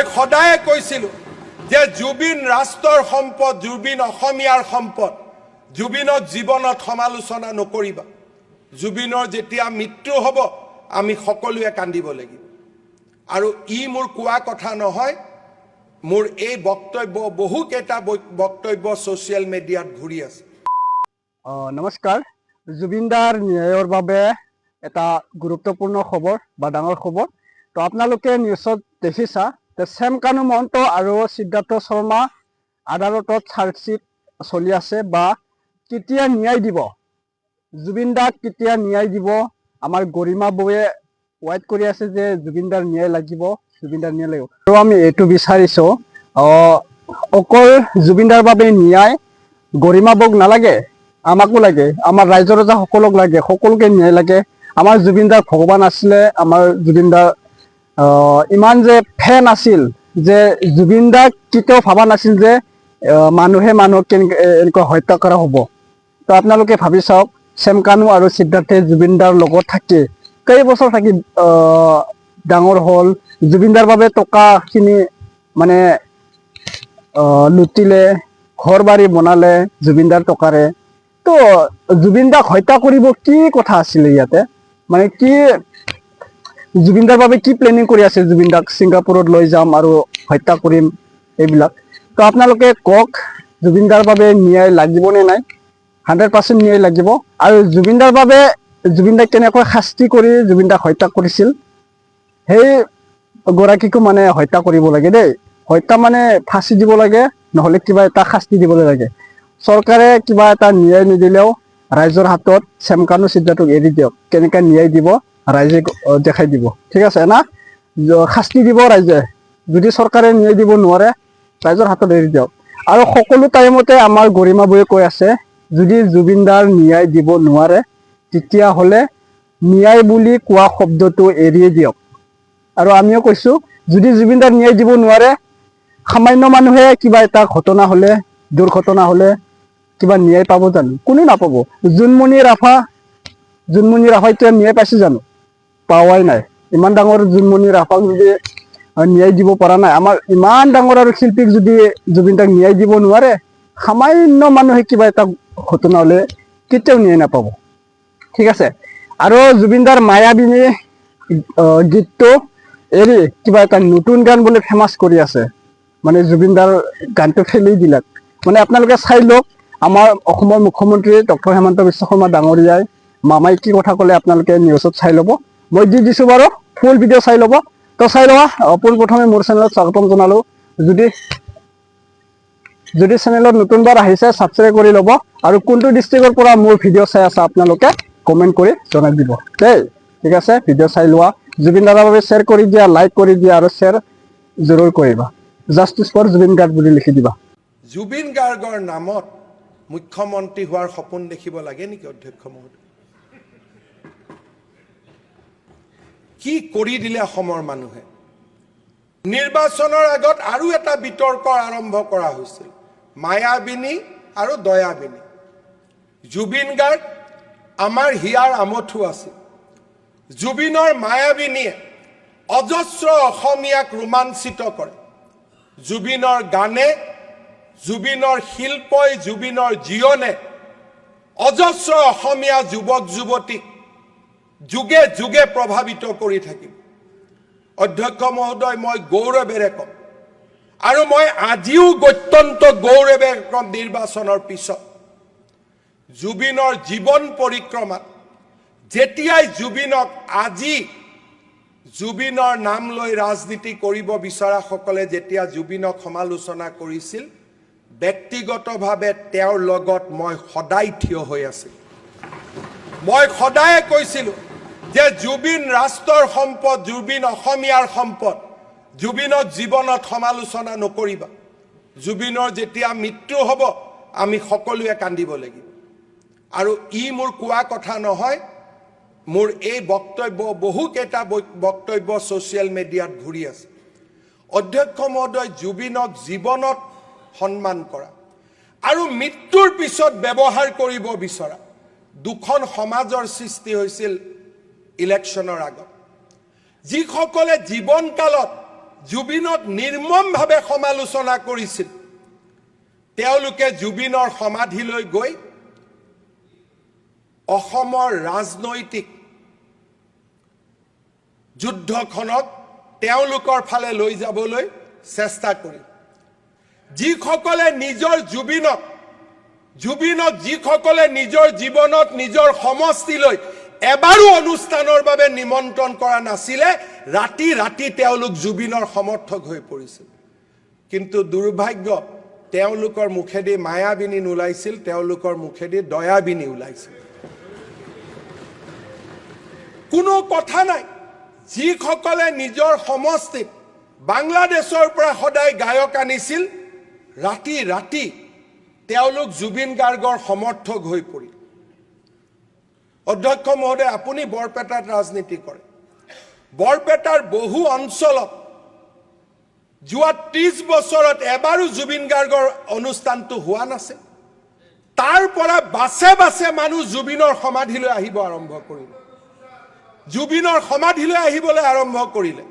মই সদায় কৈছিলোঁ যে জুবিন ৰাষ্ট্ৰৰ সম্পদ, জুবিন অসমীয়াৰ সম্পদ। জুবিনৰ জীৱনত সমালোচনা নকৰিবা। জুবিনৰ যেতিয়া মৃত্যু হ'ব আমি সকলোৱে কান্দিব লাগিব। আৰু ই মোৰ কোৱা কথা নহয়, মোৰ এই বক্তব্য বহুকেইটা বক্তব্য ছ'চিয়েল মিডিয়াত ঘূৰি আছে। নমস্কাৰ। জুবিনদাৰ ন্যায়ৰ বাবে এটা গুৰুত্বপূৰ্ণ খবৰ বা ডাঙৰ খবৰ। তো আপোনালোকে নিউজত দেখিছা যে শ্যাম কানু মহন্ত আৰু সিদ্ধাৰ্থ শৰ্মা আদালতত চাৰ্জশ্বিট চলি আছে বা কেতিয়া ন্যায় দিব, জুবিনদাক কেতিয়া ন্যায় দিব। আমাৰ গৰিমা বৌয়ে ৱাইট কৰি আছে যে জুবিনদাৰ ন্যায় লাগিব, জুবিনদাৰ ন্যায় লাগিব। আৰু আমি এইটো বিচাৰিছোঁ অকল জুবিনদাৰ বাবে ন্যায় গৰিমা বৌক নালাগে, আমাকো লাগে, আমাৰ ৰাইজৰ ৰজা সকলক লাগে, সকলোকে ন্যায় লাগে। আমাৰ জুবিনদাৰ ভগৱান আছিলে, আমাৰ জুবিনদাৰ ইমান যে ফেন আছিল যে জুবিনদাক কেতিয়াও ভাবা নাছিল যে মানুহে মানুহক কেনেকৈ এনেকুৱা হত্যা কৰা হ'ব। তো আপোনালোকে ভাবি চাওক, শ্যাম কানু আৰু সিদ্ধাৰ্থে জুবিনদাৰ লগত থাকি কেইবছৰ থাকি ডাঙৰ হ'ল। জুবিনদাৰ বাবে টকাখিনি মানে লুটিলে, ঘৰ বাৰী বনালে জুবিনদাৰ টকাৰে। তো জুবিনদাক হত্যা কৰিব কি কথা আছিলে ইয়াতে, মানে কি জুবিনদাৰ বাবে কি প্লেনিং কৰি আছে, জুবিনদাক ছিংগাপুৰত লৈ যাম আৰু হত্যা কৰিম এইবিলাক। তো আপোনালোকে কওক, জুবিনদাৰ বাবে ন্যায় লাগিব নে নাই? 100% ন্যায় লাগিব। আৰু জুবিনদাৰ বাবে জুবিনদাক কেনেকৈ শাস্তি কৰি জুবিনদাক হত্যা কৰিছিল সেই গৰাকীকো মানে হত্যা কৰিব লাগে দেই। হত্যা মানে ফাঁচি দিব লাগে, নহ'লে কিবা এটা শাস্তি দিবলৈ লাগে। চৰকাৰে কিবা এটা ন্যায় নিদিলেও ৰাইজৰ হাতত শ্যাম কানু সিদ্ধাৰ্থক এৰি দিয়ক, কেনেকৈ ন্যায় দিব ৰাইজে দেখাই দিব। ঠিক আছে না, শাস্তি দিব ৰাইজে। যদি চৰকাৰে ন্যায় দিব নোৱাৰে ৰাইজৰ হাতত এৰি দিয়ক। আৰু সকলো টাইমতে আমাৰ গৰিমা বৌয়ে কৈ আছে যদি জুবিনদাৰ ন্যায় দিব নোৱাৰে তেতিয়াহ'লে ন্যায় বুলি কোৱা শব্দটো এৰিয়ে দিয়ক। আৰু আমিও কৈছোঁ যদি জুবিনদাৰ ন্যায় দিব নোৱাৰে, সামান্য মানুহে কিবা এটা ঘটনা হ'লে, দুৰ্ঘটনা হ'লে কিবা ন্যায় পাব জানো? কোনো নাপাব। জোনমণি ৰাভাই এতিয়া ন্যায় পাইছে জানো? পাৱাই নাই। ইমান ডাঙৰ জোনমণি ৰাভাক যদি ন্যায় দিব পৰা নাই, আমাৰ ইমান ডাঙৰ আৰু শিল্পীক যদি জুবিনদাক ন্যায় দিব নোৱাৰে, সামান্য মানুহে কিবা এটা ঘটনা হ'লে কেতিয়াও ন্যায় নাপাব। ঠিক আছে। আৰু জুবিনদাৰ মায়াবিনী গীতটো এৰি কিবা এটা নতুন গান বোলে ফেমাছ কৰি আছে, মানে জুবিনদাৰ গানটো ফেলি দিলাক। মানে আপোনালোকে চাই লওক, আমাৰ অসমৰ মুখ্যমন্ত্ৰী ডক্টৰ হিমন্ত বিশ্ব শৰ্মা ডাঙৰীয়াই মামাই কি কথা ক'লে আপোনালোকে নিউজত চাই ল'ব। মই দি দিছোঁ বাৰু, ফুল ভিডিঅ' চাই ল'ব। তো চাই লোৱা। পোনপ্ৰথমে মোৰ চেনেলত স্বাগতম জনালোঁ। যদি চেনেলত নতুনবাৰ আহিছে ছাবস্ক্ৰাইব কৰি ল'ব। আৰু কোনটো ডিষ্ট্ৰিক্টৰ পৰা মোৰ ভিডিঅ' চাই আছে আপোনালোকে কমেণ্ট কৰি জনাই দিব দেই। ঠিক আছে, ভিডিঅ' চাই লোৱা। জুবিনদাৰৰ বাবে শ্বেয়াৰ কৰি দিয়া, লাইক কৰি দিয়া আৰু শ্বেয়াৰ জৰুৰ কৰিবা। জাষ্টিছ ফৰ জুবিন গাৰ্গ বুলি লিখি দিবা। জুবিন গাৰ্গৰ নামত মুখ্যমন্ত্ৰী হোৱাৰ সপোন দেখিব লাগে নেকি অধ্যক্ষ মহোদয়? কি কৰি দিলে অসমৰ মানুহে? নিৰ্বাচনৰ আগত আৰু এটা বিতৰ্ক আৰম্ভ কৰা হৈছিল, মায়াবিনী আৰু দয়াবিনী। জুবিন গাৰ্গ আমাৰ হিয়াৰ আমঠু আছিল। জুবিনৰ মায়াবিনীয়ে অজস্ৰ অসমীয়াক ৰোমাঞ্চিত কৰে। জুবিনৰ গানে, জুবিনৰ শিল্পই, জুবিনৰ জীৱনে অজস্ৰ অসমীয়া যুৱক যুৱতীক যুগে যুগে প্ৰভাৱিত কৰি থাকিব। অধ্যক্ষ মহোদয়, মই গৌৰৱেৰে কম, আৰু মই আজিও অত্যন্ত গৌৰৱেৰে কম, নিৰ্বাচনৰ পিছত জুবিনৰ জীৱন পৰিক্ৰমাত যেতিয়াই জুবিনক, আজি জুবিনৰ নাম লৈ ৰাজনীতি কৰিব বিচৰাসকলে যেতিয়া জুবিনক সমালোচনা কৰিছিল, ব্যক্তিগতভাৱে তেওঁৰ লগত মই সদায় থিয় হৈ আছিলোঁ। মই সদায় কৈছিলোঁ যে জুবিন ৰাষ্ট্ৰৰ সম্পদ, জুবিন অসমীয়াৰ সম্পদ। জুবিনৰ জীৱনত সমালোচনা নকৰিবা। জুবিনৰ যেতিয়া মৃত্যু হ'ব আমি সকলোৱে কান্দিব লাগিব। আৰু ই মোৰ কোৱা কথা নহয়, মোৰ এই বক্তব্য বহুকেইটা বক্তব্য ছ'চিয়েল মিডিয়াত ঘূৰি আছে। অধ্যক্ষ মহোদয়, জুবিনক জীৱনত সন্মান কৰা আৰু মৃত্যুৰ পিছত ব্যৱহাৰ কৰিব বিচৰা দুখন সমাজৰ সৃষ্টি হৈছিল ইলেকশ্যনৰ আগত। যিসকলে জীৱনকালত জুবিনক নিৰ্মমভাৱে সমালোচনা কৰিছিল তেওঁলোকে জুবিনৰ সমাধিলৈ গৈ অসমৰ ৰাজনৈতিক যুদ্ধখনক তেওঁলোকৰ ফালে লৈ যাবলৈ চেষ্টা কৰিল যিসকলে নিজৰ জুবিনক যিসকলে নিজৰ জীৱনত নিজৰ সমষ্টিলৈ এবাৰো অনুষ্ঠানৰ বাবে নিমন্ত্ৰণ কৰা নাছিলে ৰাতি ৰাতি তেওঁলোক জুবিনৰ সমৰ্থক হৈ পৰিছিল কিন্তু দুৰ্ভাগ্য তেওঁলোকৰ মুখেদি মায়াবিনী ওলাইছিল তেওঁলোকৰ মুখেদি দয়াবিনী ওলাইছিল কোনো কথা নাই যিসকলে নিজৰ সমষ্টিত বাংলাদেশৰ পৰা সদায় গায়ক আনিছিল ৰাতি ৰাতি তেওঁলোক জুবিন গাৰ্গৰ সমৰ্থক হৈ পৰিল অধ্যক্ষ মহোদয় আপুনি বৰপেটাত ৰাজনীতি কৰে বৰপেটাৰ বহু অঞ্চলত যোৱা 30 বছৰত এবাৰো জুবিন গাৰ্গৰ অনুষ্ঠানটো হোৱা নাছে তাৰ পৰা বাছে বাছে মানুহ জুবিনৰ সমাধিলৈ আহিব আৰম্ভ কৰিলে জুবিনৰ সমাধিলৈ আহিবলৈ আৰম্ভ কৰিলে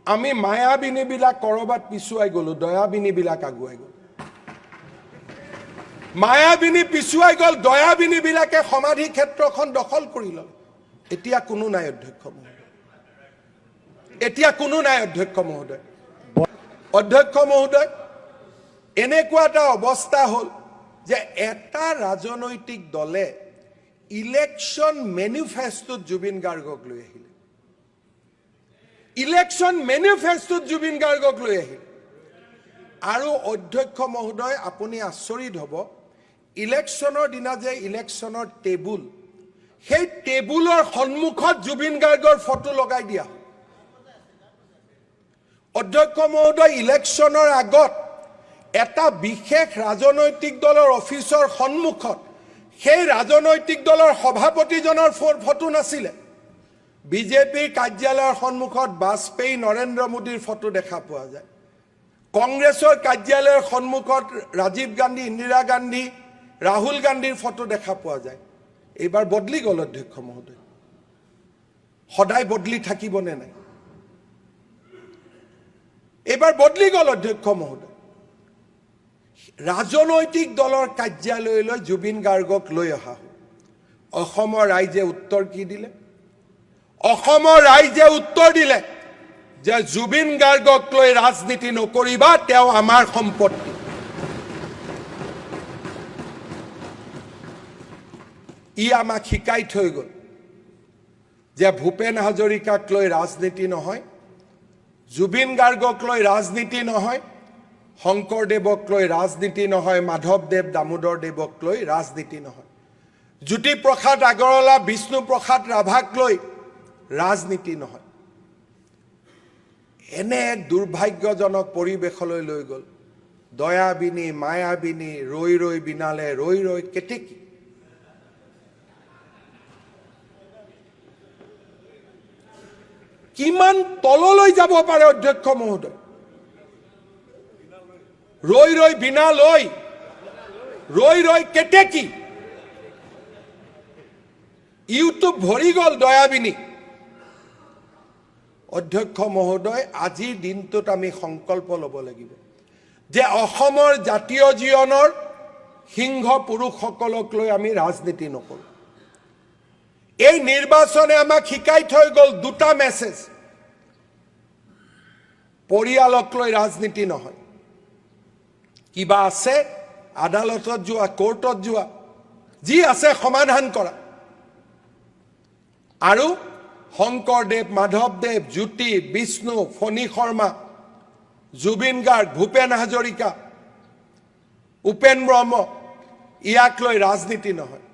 আমি মায়াবিনী বিলাক কৰবাত পিছুৱাই গলো দয়াবিনী বিলাক আগুৱাই গল মায়াবিনী পিছুৱাই গল দয়াবিনী বিলাকে সমাধি ক্ষেত্ৰখন দখল কৰি ললে এতিয়া কোনো নাই অধ্যক্ষ মহোদয় এতিয়া কোনো নাই অধ্যক্ষ মহোদয় এনেকুৱা এটা অৱস্থা হল যে এটা ৰাজনৈতিক দলে ইলেকশন মেনিফেস্টোত জুবিন গাৰ্গক লৈ আহিলে ইলেকশন মেনিফেস্টোত জুবিন গাৰ্গক লৈ আহিলে আৰু অধ্যক্ষ মহোদয় আপুনি আচৰিত হ'ব ইলেকশনৰ দিনা যে ইলেকশনৰ টেবুল সেই টেবুলৰ সন্মুখত জুবিন গাৰ্গৰ ফটো লগাই দিয়া অধ্যক্ষ মহোদয় ইলেকশনৰ আগত এটা বিশেষ ৰাজনৈতিক দলৰ অফিচৰ সন্মুখত সেই ৰাজনৈতিক দলৰ সভাপতিজনৰ ফটো নাছিলে বিজেপিৰ কাৰ্যালয়ৰ সন্মুখত বাজপেয়ী নৰেন্দ্ৰ মোদীৰ ফটো দেখা পোৱা যায় কংগ্ৰেছৰ কাৰ্যালয়ৰ সন্মুখত ৰাজীৱ গান্ধী ইন্দিৰা গান্ধী ৰাহুল গান্ধীৰ ফটো দেখা পোৱা যায় এইবাৰ বদলি গল অধ্যক্ষ মহোদয় সদায় বদলি থাকিবনে নাই এইবাৰ বদলি গল অধ্যক্ষ মহোদয় ৰাজনৈতিক দলৰ কাৰ্যালয়লৈ জুবিন গাৰ্গক লৈ অহা অসমৰ ৰাইজে উত্তৰ কি দিলে অসমৰ ৰাইজে উত্তৰ দিলে যে জুবিন গাৰ্গক লৈ ৰাজনীতি নকৰিবা তেওঁ আমাৰ সম্পত্তি ই আমাক শিকাই থৈ গল যে ভূপেন হাজৰিকাক লৈ ৰাজনীতি নহয় জুবিন গাৰ্গক লৈ ৰাজনীতি নহয় শংকৰদেৱক লৈ ৰাজনীতি নহয় মাধৱদেৱ দামোদৰ দেৱক লৈ ৰাজনীতি নহয় জ্যোতিপ্ৰসাদ আগৰৱালা বিষ্ণুপ্ৰসাদ ৰাভাক লৈ ৰাজনীতি নহয় এনে এক দুৰ্ভাগ্যজনক পৰিৱেশলৈ লৈ গল দয়াবিনী মায়াবিনী ৰৈ ৰৈ বিনালে ৰৈ ৰৈ কেতেকী কিমান তললৈ যাব পাৰে অধ্যক্ষ মহোদয় ৰৈ ৰৈ বিনালৈ ৰৈ ৰৈ কেতেকী ইউটিউব ভৰি গল দয়াবিনী অধ্যক্ষ মহোদয় আজিৰ দিনটোত আমি সংকল্প ল'ব লাগিব যে অসমৰ জাতীয় জীৱনৰ সিংহ পুৰুষসকলক লৈ আমি ৰাজনীতি নকৰোঁ এই নিৰ্বাচনে আমাক শিকাই থৈ গল দুটা মেছেজ পৰিয়ালক লৈ ৰাজনীতি নহয় কিবা আছে আদালতত যোৱা কোৰ্টত যোৱা যি আছে সমাধান কৰা আৰু শংকৰদেৱ মাধৱদেৱ জ্যোতি বিষ্ণু ফণী শৰ্মা জুবিন গাৰ্গ ভূপেন হাজৰিকা উপেন ব্ৰহ্ম ইয়াক লৈ ৰাজনীতি নহয়